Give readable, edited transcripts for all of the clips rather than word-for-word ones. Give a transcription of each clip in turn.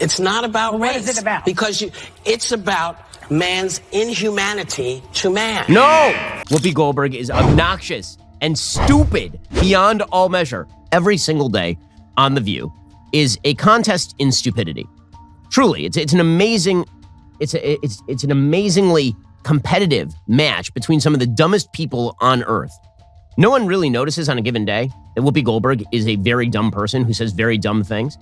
It's not about race. What is it about? Because it's about man's inhumanity to man. No! Whoopi Goldberg is obnoxious and stupid beyond all measure. Every single day on The View is a contest in stupidity. Truly, it's an amazingly competitive match between some of the dumbest people on earth. No one really notices on a given day that Whoopi Goldberg is a very dumb person who says very dumb things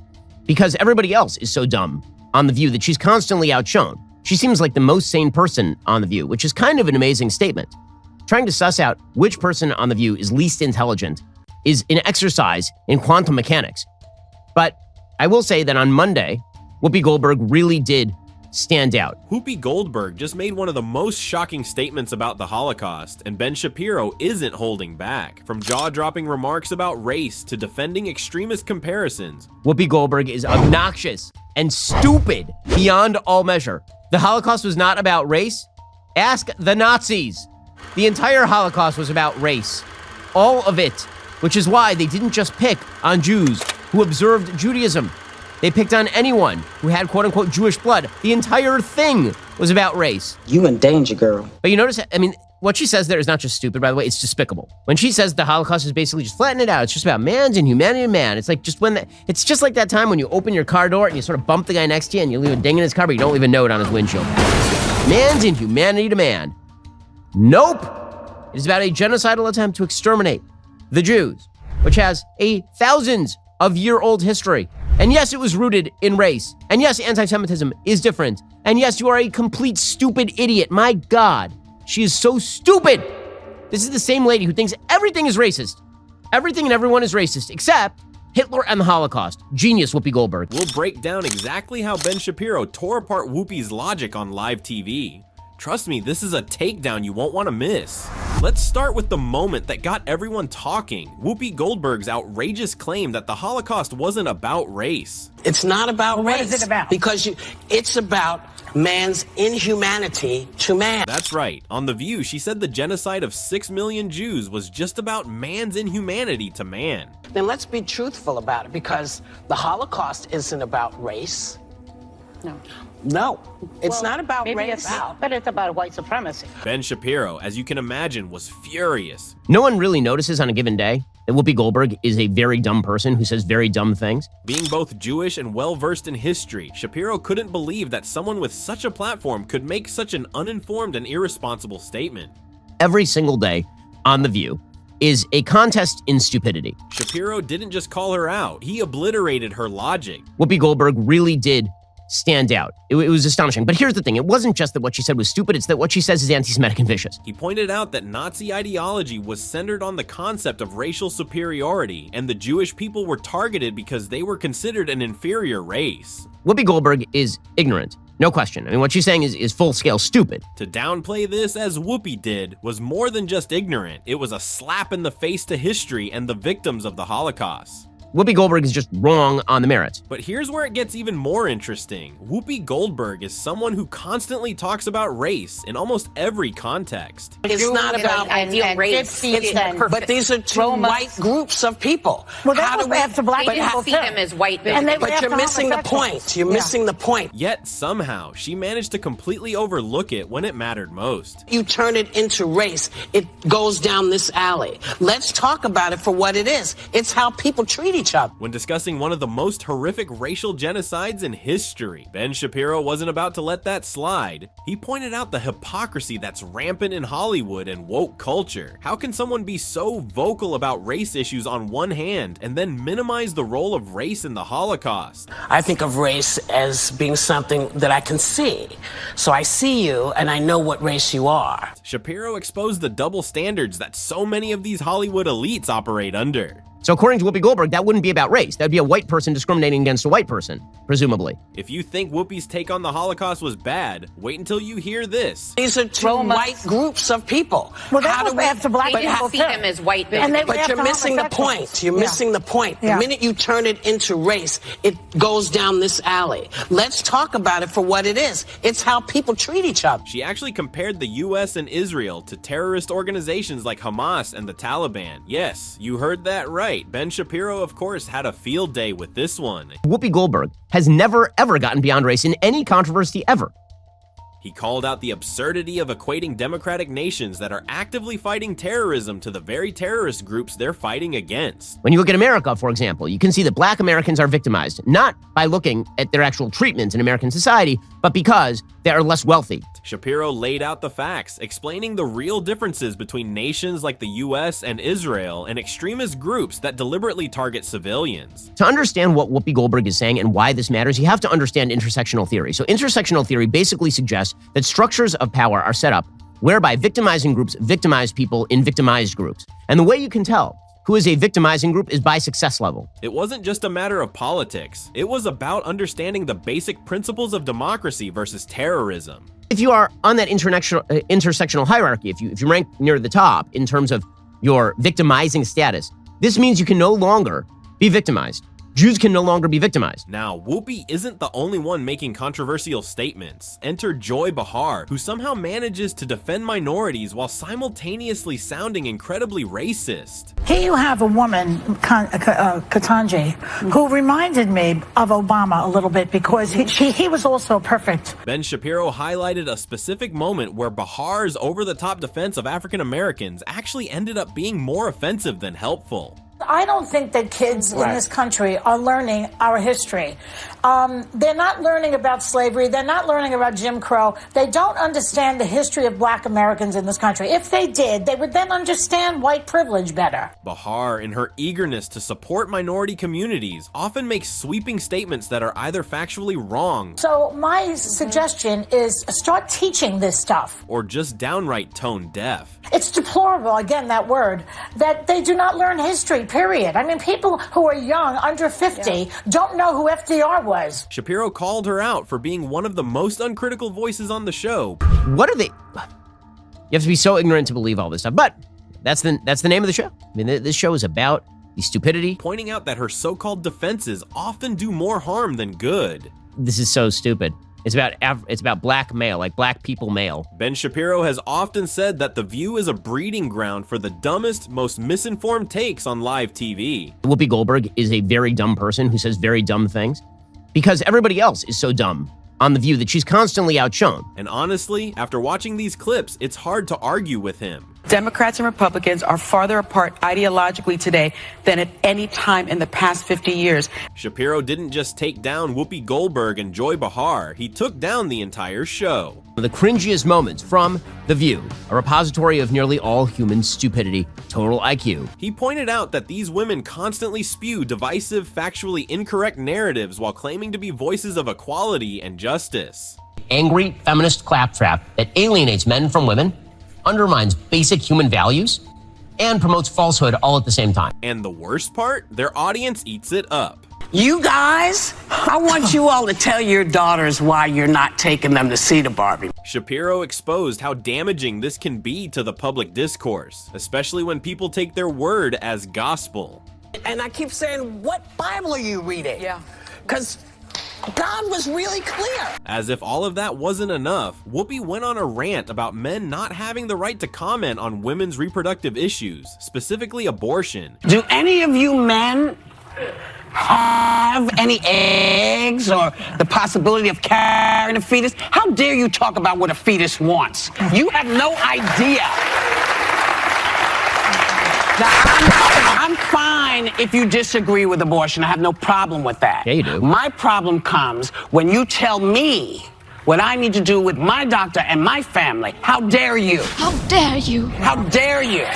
because everybody else is so dumb on The View that she's constantly outshone. She seems like the most sane person on The View, which is kind of an amazing statement. Trying to suss out which person on The View is least intelligent is an exercise in quantum mechanics. But I will say that on Monday, Whoopi Goldberg really did stand out. Whoopi Goldberg just made one of the most shocking statements about the Holocaust, and Ben Shapiro isn't holding back. From jaw-dropping remarks about race to defending extremist comparisons, Whoopi Goldberg is obnoxious and stupid beyond all measure. The Holocaust was not about race. Ask the Nazis. The entire Holocaust was about race. All of it. Which is why they didn't just pick on Jews who observed Judaism. They picked on anyone who had quote-unquote Jewish blood. The entire thing was about race. You in danger, girl. But you notice, I mean, what she says there is not just stupid, by the way, it's despicable. When she says the Holocaust is basically just flatten it out, it's just about man's inhumanity to man. It's like it's just like that time when you open your car door and you sort of bump the guy next to you and you leave a ding in his car, but you don't leave a note on his windshield. Man's inhumanity to man. Nope. It is about a genocidal attempt to exterminate the Jews, which has a thousands-of-year-old history. And yes, it was rooted in race. And yes, anti-Semitism is different. And yes, you are a complete stupid idiot. My God, she is so stupid. This is the same lady who thinks everything is racist. Everything and everyone is racist, except Hitler and the Holocaust. Genius, Whoopi Goldberg. We'll break down exactly how Ben Shapiro tore apart Whoopi's logic on live TV. Trust me, this is a takedown you won't want to miss. Let's start with the moment that got everyone talking. Whoopi Goldberg's outrageous claim that the Holocaust wasn't about race. It's not about race. What is it about? Because it's about man's inhumanity to man. That's right. On The View, she said the genocide of 6 million Jews was just about man's inhumanity to man. Then let's be truthful about it, because the Holocaust isn't about race. No, it's not about race. But it's about white supremacy. Ben Shapiro, as you can imagine, was furious. No one really notices on a given day that Whoopi Goldberg is a very dumb person who says very dumb things. Being both Jewish and well-versed in history, Shapiro couldn't believe that someone with such a platform could make such an uninformed and irresponsible statement. Every single day on The View is a contest in stupidity. Shapiro didn't just call her out, he obliterated her logic. Whoopi Goldberg really did stand out. It was astonishing. But here's the thing. It wasn't just that what she said was stupid. It's that what she says is anti-Semitic and vicious. He pointed out that Nazi ideology was centered on the concept of racial superiority, and the Jewish people were targeted because they were considered an inferior race. Whoopi Goldberg is ignorant. No question. I mean, what she's saying is full-scale stupid. To downplay this, as Whoopi did, was more than just ignorant. It was a slap in the face to history and the victims of the Holocaust. Whoopi Goldberg is just wrong on the merits. But here's where it gets even more interesting. Whoopi Goldberg is someone who constantly talks about race in almost every context. It's not about ideal race. But these are two white groups of people. Well, they were after black people see them as white people. But you're missing the point. You're missing the point. Yet somehow she managed to completely overlook it when it mattered most. You turn it into race, it goes down this alley. Let's talk about it for what it is. It's how people treat each other. When discussing one of the most horrific racial genocides in history, Ben Shapiro wasn't about to let that slide. He pointed out the hypocrisy that's rampant in Hollywood and woke culture. How can someone be so vocal about race issues on one hand and then minimize the role of race in the Holocaust? I think of race as being something that I can see. So I see you and I know what race you are. Shapiro exposed the double standards that so many of these Hollywood elites operate under. So according to Whoopi Goldberg, that wouldn't be about race. That would be a white person discriminating against a white person, presumably. If you think Whoopi's take on the Holocaust was bad, wait until you hear this. These are two white groups of people. Well, they were after black people see them as white people. But you're missing the point. You're missing the point. The minute you turn it into race, it goes down this alley. Let's talk about it for what it is. It's how people treat each other. She actually compared the US and Israel to terrorist organizations like Hamas and the Taliban. Yes, you heard that right. right, Ben Shapiro, of course, had a field day with this one. Whoopi Goldberg has never, ever gotten beyond race in any controversy ever. He called out the absurdity of equating democratic nations that are actively fighting terrorism to the very terrorist groups they're fighting against. When you look at America, for example, you can see that black Americans are victimized, not by looking at their actual treatment in American society, but because they are less wealthy. Shapiro laid out the facts, explaining the real differences between nations like the US and Israel and extremist groups that deliberately target civilians. To understand what Whoopi Goldberg is saying and why this matters, you have to understand intersectional theory. So intersectional theory basically suggests that structures of power are set up whereby victimizing groups victimize people in victimized groups. And the way you can tell who is a victimizing group is by success level. It wasn't just a matter of politics. It was about understanding the basic principles of democracy versus terrorism. If you are on that intersectional hierarchy, if you rank near the top in terms of your victimizing status, this means you can no longer be victimized. Jews can no longer be victimized. Now, Whoopi isn't the only one making controversial statements. Enter Joy Behar, who somehow manages to defend minorities while simultaneously sounding incredibly racist. Here you have a woman, Ketanji, who reminded me of Obama a little bit because he was also perfect. Ben Shapiro highlighted a specific moment where Behar's over-the-top defense of African Americans actually ended up being more offensive than helpful. I don't think that kids in this country are learning our history. They're not learning about slavery. They're not learning about Jim Crow. They don't understand the history of black Americans in this country. If they did, they would then understand white privilege better. Behar, in her eagerness to support minority communities, often makes sweeping statements that are either factually wrong, So my suggestion is start teaching this stuff. or just downright tone deaf. It's deplorable, again, that word, that they do not learn history, period. I mean, people who are young, under 50, don't know who FDR was. Shapiro called her out for being one of the most uncritical voices on the show. What are they? You have to be so ignorant to believe all this stuff. But that's the name of the show. I mean, this show is about the stupidity. Pointing out that her so-called defenses often do more harm than good. This is so stupid. It's about black male, like black people male. Ben Shapiro has often said that The View is a breeding ground for the dumbest, most misinformed takes on live TV. Whoopi Goldberg is a very dumb person who says very dumb things because everybody else is so dumb on The View that she's constantly outshone. And honestly, after watching these clips, it's hard to argue with him. Democrats and Republicans are farther apart ideologically today than at any time in the past 50 years. Shapiro didn't just take down Whoopi Goldberg and Joy Behar, he took down the entire show. The cringiest moments from The View, a repository of nearly all human stupidity, total IQ. He pointed out that these women constantly spew divisive, factually incorrect narratives while claiming to be voices of equality and justice. Angry feminist claptrap that alienates men from women, undermines basic human values, and promotes falsehood all at the same time. And the worst part? Their audience eats it up. You guys, I want you all to tell your daughters why you're not taking them to see the Barbie. Shapiro exposed how damaging this can be to the public discourse, especially when people take their word as gospel. And I keep saying, what Bible are you reading? Yeah. Because God was really clear. As if all of that wasn't enough, Whoopi went on a rant about men not having the right to comment on women's reproductive issues, specifically abortion. Do any of you men have any eggs or the possibility of carrying a fetus? How dare you talk about what a fetus wants? You have no idea. Now, I'm fine if you disagree with abortion. I have no problem with that. Yeah, you do. My problem comes when you tell me what I need to do with my doctor and my family. How dare you? How dare you? How dare you?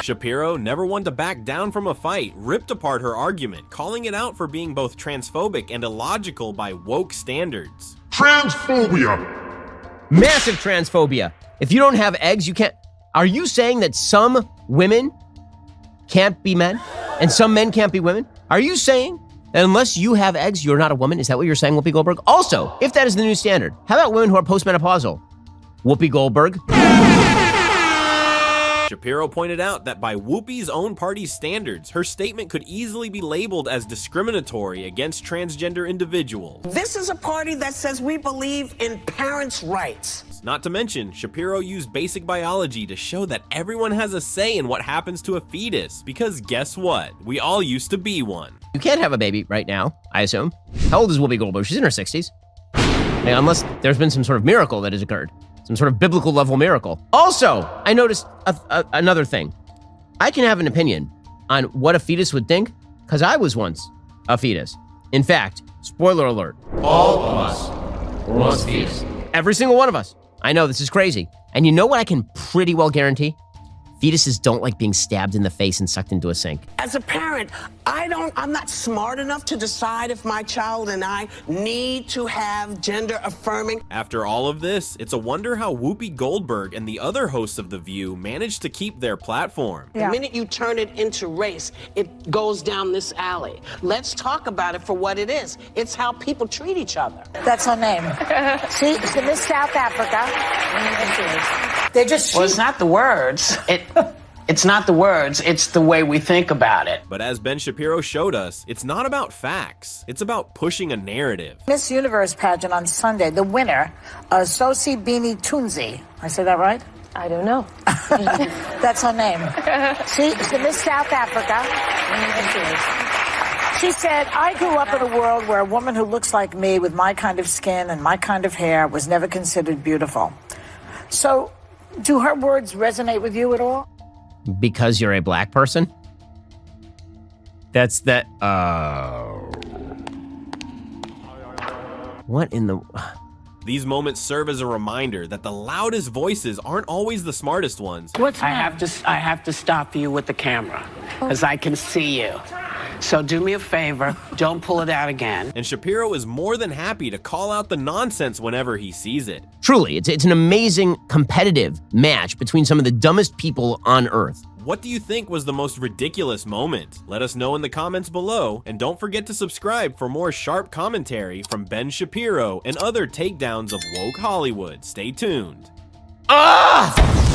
Shapiro, never one to back down from a fight, ripped apart her argument, calling it out for being both transphobic and illogical by woke standards. Transphobia. Massive transphobia. If you don't have eggs, you can't. Are you saying that some women can't be men and some men can't be women? Are you saying that unless you have eggs, you're not a woman? Is that what you're saying, Whoopi Goldberg? Also, if that is the new standard, how about women who are postmenopausal? Whoopi Goldberg. Shapiro pointed out that by Whoopi's own party's standards, her statement could easily be labeled as discriminatory against transgender individuals. This is a party that says we believe in parents' rights. fetus. Not to mention, Shapiro used basic biology to show that everyone has a say in what happens to a fetus, because guess what? We all used to be one. You can't have a baby right now, I assume. How old is Whoopi Goldberg? She's in her 60s. Unless there's been some sort of miracle that has occurred. Some sort of biblical level miracle. Also, I noticed another thing. I can have an opinion on what a fetus would think, because I was once a fetus. In fact, spoiler alert, all of us were once fetus. Every single one of us. I know, this is crazy. And you know what I can pretty well guarantee? Fetuses don't like being stabbed in the face and sucked into a sink. As a parent, I'm not smart enough to decide if my child and I need to have gender affirming. After all of this, it's a wonder how Whoopi Goldberg and the other hosts of The View managed to keep their platform. The minute you turn it into race, it goes down this alley. Let's talk about it for what it is. It's how people treat each other. That's her name. See, it's the Miss South Africa. They're just Well, it's not the words. It's not the words, it's the way we think about it. But as Ben Shapiro showed us, it's not about facts. It's about pushing a narrative. Miss Universe pageant on Sunday. The winner, Sosi Bini Tunzi. I said that right? I don't know. That's her name. See, it's the Miss South Africa. She said, I grew up in a world where a woman who looks like me with my kind of skin and my kind of hair was never considered beautiful. So, do her words resonate with you at all? Because you're a black person? That's that. What in the. These moments serve as a reminder that the loudest voices aren't always the smartest ones. I have to stop you with the camera, because I can see you. So do me a favor, don't pull it out again. And Shapiro is more than happy to call out the nonsense whenever he sees it. Truly, it's an amazing competitive match between some of the dumbest people on Earth. What do you think was the most ridiculous moment? Let us know in the comments below, and don't forget to subscribe for more sharp commentary from Ben Shapiro and other takedowns of woke Hollywood. Stay tuned. Ah!